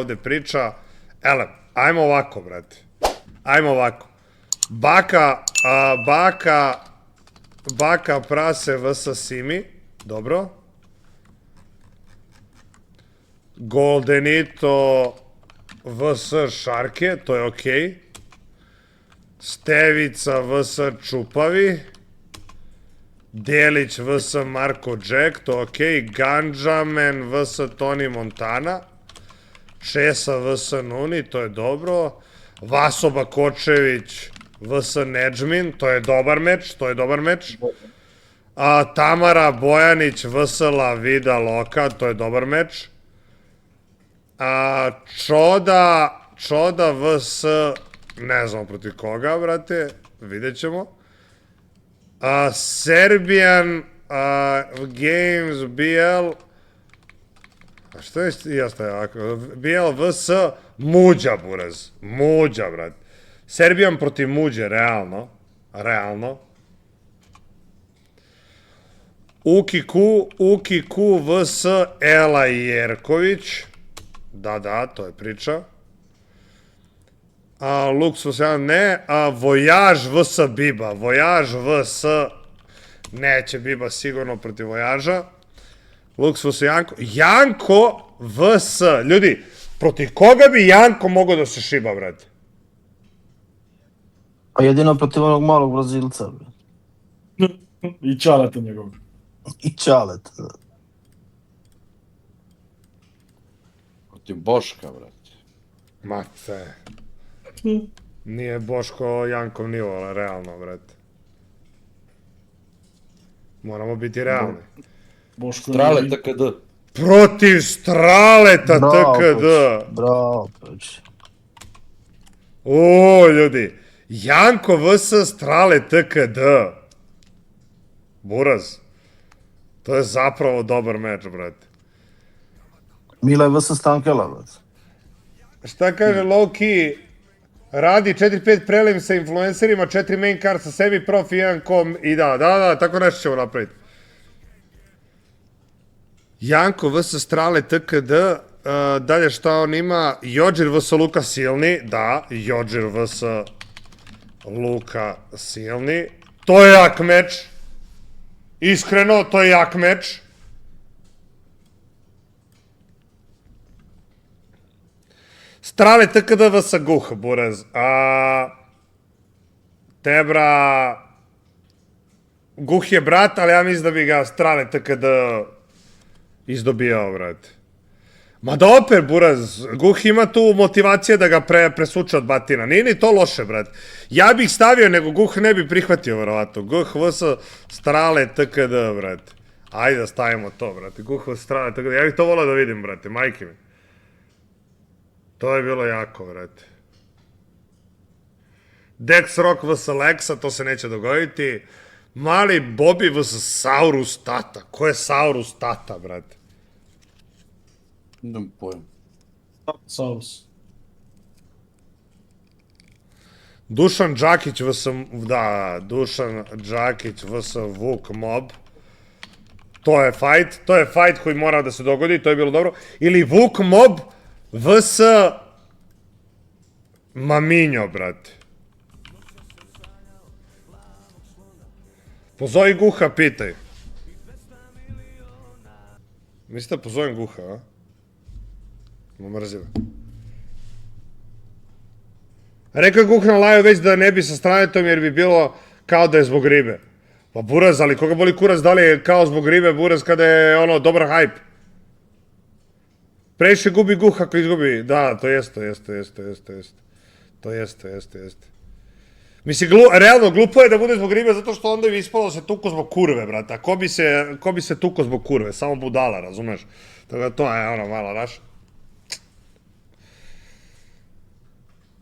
ovde priča. Ele, ajmo ovako, brate. Ajmo ovako. Baka prase vs Simi. Dobro. Goldenito vs Šarke, to je okej. Stevica vs Čupavi. Delić vs Marko Jack, to je okej. Ganđamen vs Toni Montana. Česa vs Nuni, to je dobro. Vaso Bakočević vs Nedžmin, to je dobar meč, Tamara Bojanić vs La Vida Loka, to je dobar meč. Čoda vs ne znam protiv koga, brate, vidjet ćemo. Serbian Games BL, što je BL vs Muđa, buraz. Muđa, brat. Serbijan protiv Muđe, realno. Uki Ku vs Ela Jerković. Da, to je priča. Lux vs ne. Vojaž vs Biba. Vojaž vs... Neće Biba sigurno protiv Vojaža. Lux vs Janko. Janko vs... Ljudi, protiv koga bi Janko mogao da se šiba, brate? Pa jedino protiv onog malog Brazilca. I Čaleta njegovog. I Čaleta, da. Protiv Boška, brate. Mace. Nije Boško Jankov nivo, ali realno, brate. Moramo biti realni. Strale TKD. Protiv Straleta TKD. Bravo, Peč. O, ljudi. Janko vs Strale TKD. Buraz. To je zapravo dobar meč, brate. Mile vs Stankela, brate. Šta kaže low key? Radi 4-5 prelim sa influencerima, 4 main card sa sebi, profi, 1 kom i da, tako nešto ćemo napraviti. Janko vs Strale TKD, dalje šta on ima? Jođir vs Luka Silni, da, Jođir vs Luka Silni. To je jak meč. Iskreno, to je jak meč. Strale TKD vs Guh, buraz. Tebra... Guh je brat, ali ja mislim da bi ga Strale TKD izdobijao, brate. Ma da opet, buraz, Guh ima tu motivacije da ga presuče od batina. Nije ni to loše, brate. Ja bih stavio, nego Guh ne bi prihvatio, verovatno. Guh vs Strale TKD, brate. Ajde da stavimo to, brate. Guh vs Strale TKD. Ja bih to volao da vidim, brate, majke mi. To je bilo jako, brate. Dex Rock vs Alexa, to se neće dogoditi. Mali Bobby vs Saurus Tata. Ko je Saurus Tata, brate? Nemam pojem. Saurus. Dušan Đakić vs... Da, Dušan Đakić vs Vuk Mob. To je fight koji mora da se dogodi, to je bilo dobro. Ili Vuk Mob vs Maminjo, brate. Pozovi Guha, pitaj. Mislite da pozovem Guha, a? Mrziva. Rekao je Guh na live već da ne bi sa Stranetom jer bi bilo kao da je zbog ribe. Pa buraz, ali koga boli kurac da li je kao zbog ribe buraz kada je ono dobar hype? Previše gubi Guh ako izgubi. Da, to jeste. To jeste. Mislim, realno, glupo je da bude zbog ribe zato što onda bi ispalo da se tuko zbog kurve, brate. A ko bi se tuko zbog kurve? Samo budala, razumeš? Tako da to je ono malo, znaš.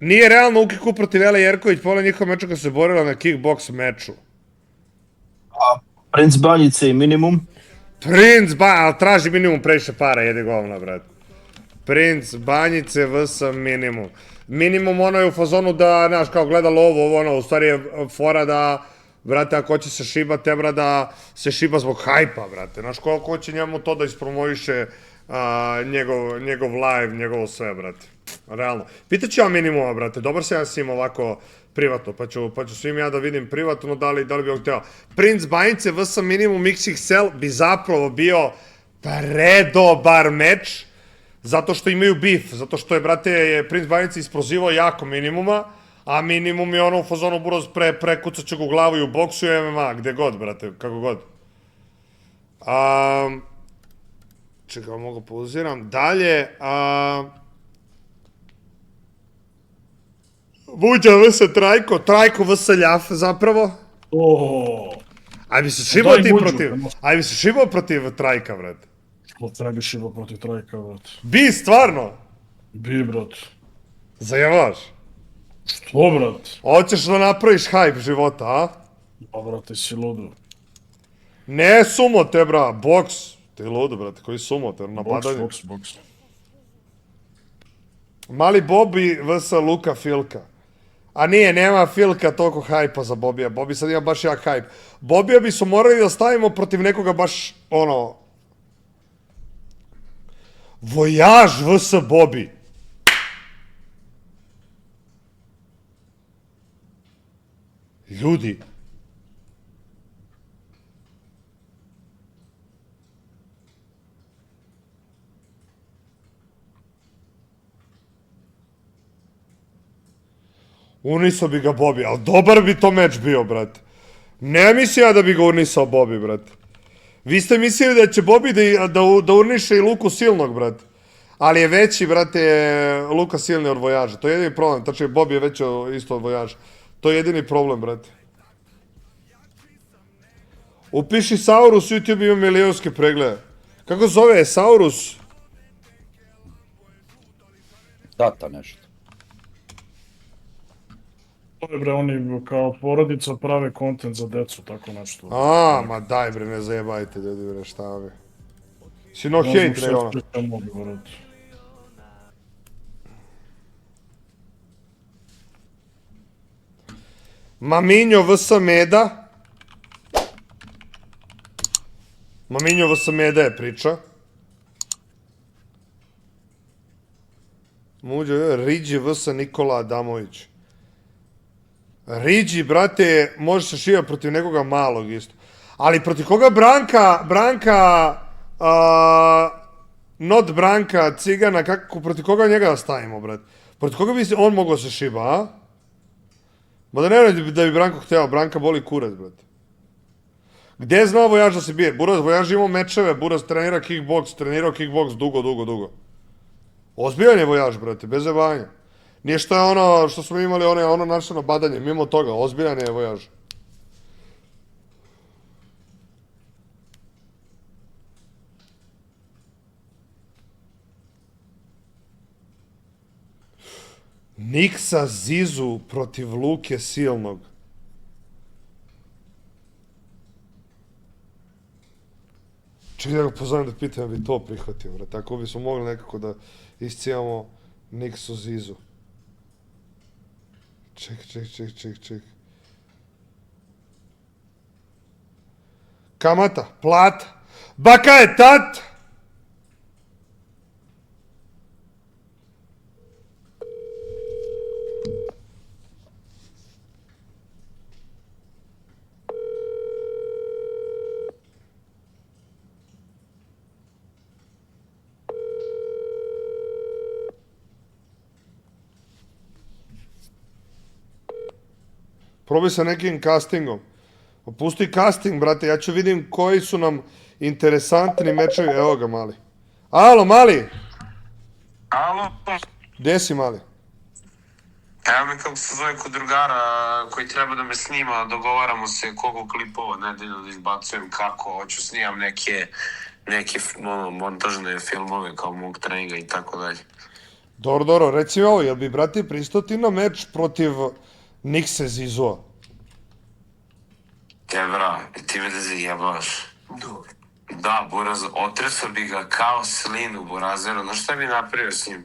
Nije realno Ukiku protiv Ele Jerković, pola njihova meča koja se borila na kickbox meču. A Princ Banjice i minimum? Ali traži minimum previše para, jede govna, brate. Princ Banjice vs minimum. Minimum ono je u fazonu da, znaš, kao gleda lovu, ovo ono, u stvari je fora da, brate, ako će se šiba, tebra da se šiba zbog hajpa, brate. Znaš, ko će njemu to da ispromoviše njegov live, njegovo sve, brate. Realno. Pitaću ja minimuma, brate, dobar se ja s njim ovako privatno, pa ću svim ja da vidim privatno da li bi on hteo. Prince Bajnice vs minimum XXL bi zapravo bio predobar meč, zato što imaju beef, zato što je, brate, Prince Bajnice isprozivao jako minimuma, a minimum je ono u fazonu buraz prekucat će ga u glavu i u boksu i MMA, gde god, brate, kako god. Čekaj, mogu pauziram. Dalje, Buđa vs Trajko, Trajko vs Ljaf zapravo. Aj bi se šibao ti protiv, aj bi se šibao protiv Trajka, brate. Ko treba šiba protiv Trajka, brate? Bi, stvarno? Bi, brate. Zajavaš? Što, brate? Hoćeš da napraviš hype života, a? Pa, brate, si ludo. Ne sumo te, bra, boks. Ti ludo, brate, koji sumo te, napadanje. Boks. Mali Bobby vs Luka Filka. A nije, nema Filka toliko hajpa za Bobija. Bobby sad ima baš jak hajp. Bobija bi su morali da stavimo protiv nekoga baš, ono... Vojaž vs Bobby. Ljudi. Unisao bi ga Bobby, ali dobar bi to meč bio, brate. Ne mislim ja da bi ga unisao Bobby, brate. Vi ste mislili da će Bobby da uniše i Luku Silnog, brate. Ali je veći, brate, Luka Silni od Vojaža. To je jedini problem, tačnije Bobby je veći isto od Vojaža. To je jedini problem, brate. Upiši Saurus, YouTube ima milionske preglede. Kako zove, Saurus? Data nešto. To je, bre, oni kao porodica prave kontent za decu, tako nešto. Ma daj, bre, ne zajebajte, ljudi, bre, šta vi. Si no hate, ne ono. Maminho vs Meda. Maminho vs Meda je priča. Riđi vs Nikola Adamović. Riđi, brate, može se šiva protiv nekoga malog isto. Ali protiv koga not Branka, Cigana, protiv koga njega da stavimo, brate? Protiv koga bi on mogao se šiba, a? Ma da ne da bi Branko hteo, Branka boli kurac, brate. Gde je znao Vojaž da se bije? Buraz, Vojaž imao mečeve, Buraz trenirao kickboks dugo. Ozbiljan je Vojaž, brate, bez zebanja. Nije što je ono što smo imali, ono naše badanje, mimo toga, ozbiljan je Vojaž. Niksa Zizu protiv Luke Silnog. Čekaj da ga pozovem da pitam da bi to prihvatio, brate. Tako bismo mogli nekako da iscijamo Niksu Zizu. Ček. Kamata, plata. Baka je tat! Probaj sa nekim castingom. Pusti casting, brate, ja ću vidim koji su nam interesantni mečevi. Evo ga, Mali. Alo, Mali! Alo? Gde si, Mali? Evo me kako se zove kod drugara koji treba da me snima, dogovaramo se koliko klipova nedeljno da izbacujem, kako, hoću snimam neke montažne filmove kao mog treninga i tako dalje. Dobro, reci mi ovo, jel bi, brate, pristao ti na meč protiv Nikse Zizua? Bra, ti me da zajebavaš. Da, Buraz, otresao bi ga kao slinu, Burazeru. Znaš šta bi napravio s njim?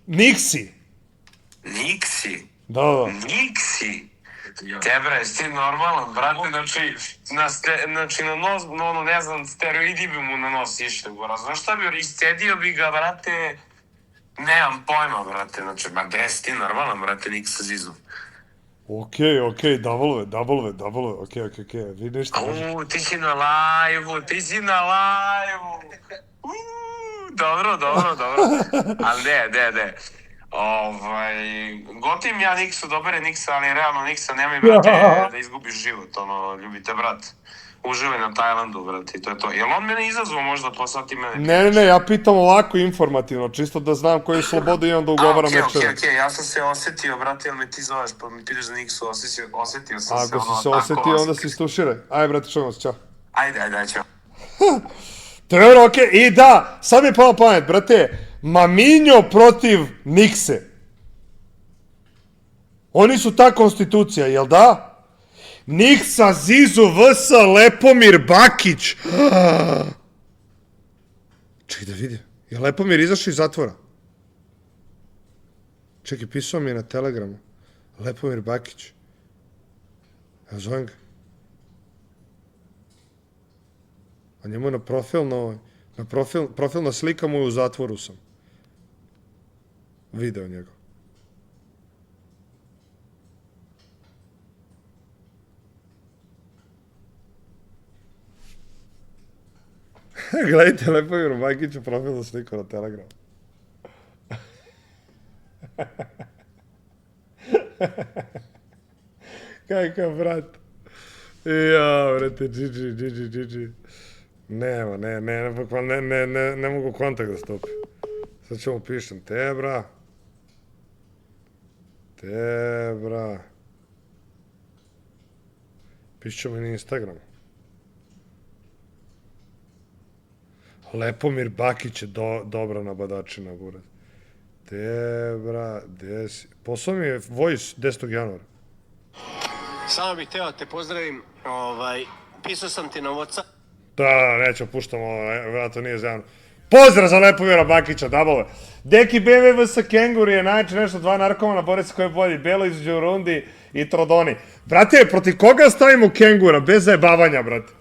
Niksi? Niksi? Da. Niksi? Debra, jesi ti normalan, brate, znači na nos, ono, ne znam, steroidi bi mu na nos išli, bora. Znaš šta bi, iscedio bi ga, brate, nemam pojma, brate, znači, ma gde si ti normalan, brate, nik sa zizom. Okej, double, okej, vi ništa. Ti si na lajvu, Dobro. Ali ne. Gotivim ja Niksu, dobar je Niksa, ali realno Niksa nemoj, brate, da izgubiš život, ono, ljubite, brate. Uživaj na Tajlandu, brate, i to je to. Jel on mene izazvao možda, pa sad ti mene... Ne, ja pitam ovako informativno, čisto da znam koju slobodu imam da ugovaram večera. Okej, ja sam se osetio, brate, jel me ti zoveš, pa mi pideš za Niksu, osetio sam se, Ako si se osetio, onda si stuširaj. Ajde, brate, čujemo se, čao. Ajde, čao. Dobro, okej, i da, sad mi je palo pamet, brate, Maminjo protiv Nikse. Oni su ta konstitucija, jel da? Niksa, Zizu, vs, Lepomir, Bakić. Čekaj da vidim, je Lepomir izašao iz zatvora? Čekaj, pisao mi je na Telegramu. Lepomir Bakić. Ja zovem ga. A njemu je na profilna slika mu je u zatvoru sam. Video njega. Gledajte, Lepomir Bakić u profilnu sliku na Telegramu. Kakav brat. Ja, brate, GG. Nema, ne mogu kontakt da stupi. Sad ćemo pišem Tebra. Pišćemo i na Instagramu. Lepomir Bakić je dobra nabadačina, buraz. Tebra, poslao mi je voice 10. januara. Samo bih hteo da te pozdravim, pisao sam ti na WhatsApp. Da, neću puštam ovo, vjerojatno nije za javno. Pozdrav za Lepomira Bakića, dabole. Deki BMW vs Kenguri je najče nešto, dva narkomana, bore se ko je bolji, Belo između Rundi i Trodoni. Brate, protiv koga stavimo Kengura, bez zajebavanja, brate?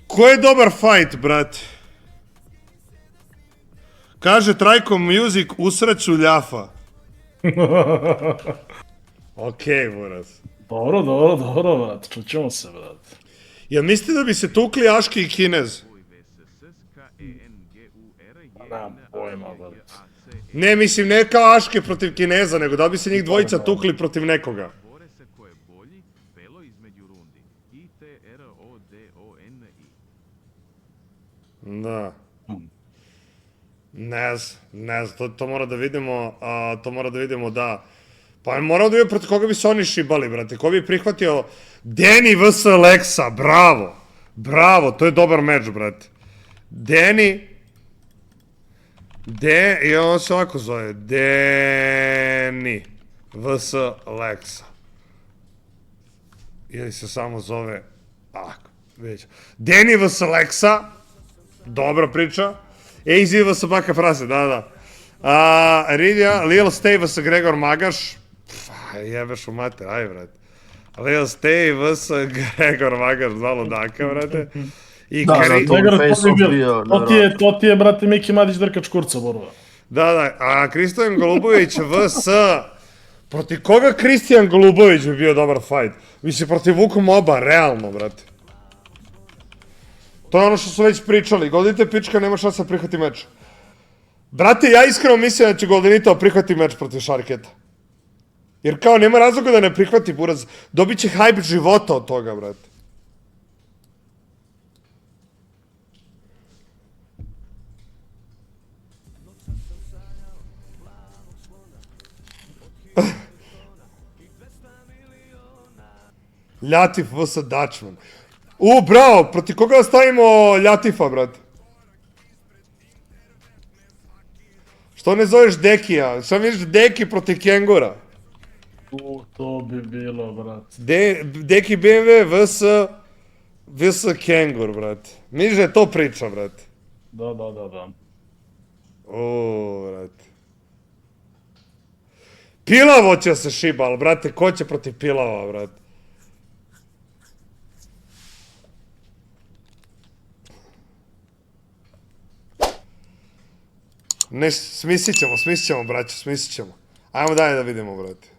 Ko je dobar fight, brate? Kaže Trajko Music, usreću ljafa. Okej, buraz. Dobro, brate, čućemo se, brate. Jel mislite da bi se tukli Aški i Kinez? Nemam pojma, brate. Ne, mislim, ne kao Aške protiv Kineza, nego da bi se njih dvojica tukli protiv nekoga. Da. Ne znam, to mora da vidimo, da. Pa moramo da vidimo protiv koga bi se oni šibali, brate. Ko bi prihvatio Deni vs Alexa, bravo, to je dobar meč, brate. Deni, i on se ovako zove, Deni vs Alexa. Ili se samo zove, ovako, vidjet ću. Deni vs Alexa, dobra priča. AZ vs Baka Prase, da. Ridja, Lil Stay vs Gregor Magaš, jebeš u mater, aj, brate. Lil Stay vs Gregor Magaš, zvalo Daka, brate. To ti je, brate, Miki Madić drkač kurca, borba. Da, a Kristojan Golubović vs... Protiv koga Kristijan Golubović bi bio dobar fight? Mislim, protiv Vuku Moba, realno, brate. To je ono što su već pričali. Goldenito pička nema šansa prihvati meč. Brate, ja iskreno mislim da će Goldenito prihvati meč protiv Šarketa. Jer kao, nema razloga da ne prihvati, buraz. Dobit će hype života od toga, brate. Ljatif vs Dutchman. Bravo, protiv koga stavimo Ljatifa, brate? Što ne zoveš Dekija? Što misliš Deki protiv Kengura? To bi bilo, brate. Deki BMW vs Kengur, brate. Misliš da je to priča, brate? Da. Brate. Pilavo će se šiba, ali brate, ko će protiv Pilava, brate? Ne, smislit ćemo, braćo, smislit ćemo. Ajmo dalje da vidimo, brate.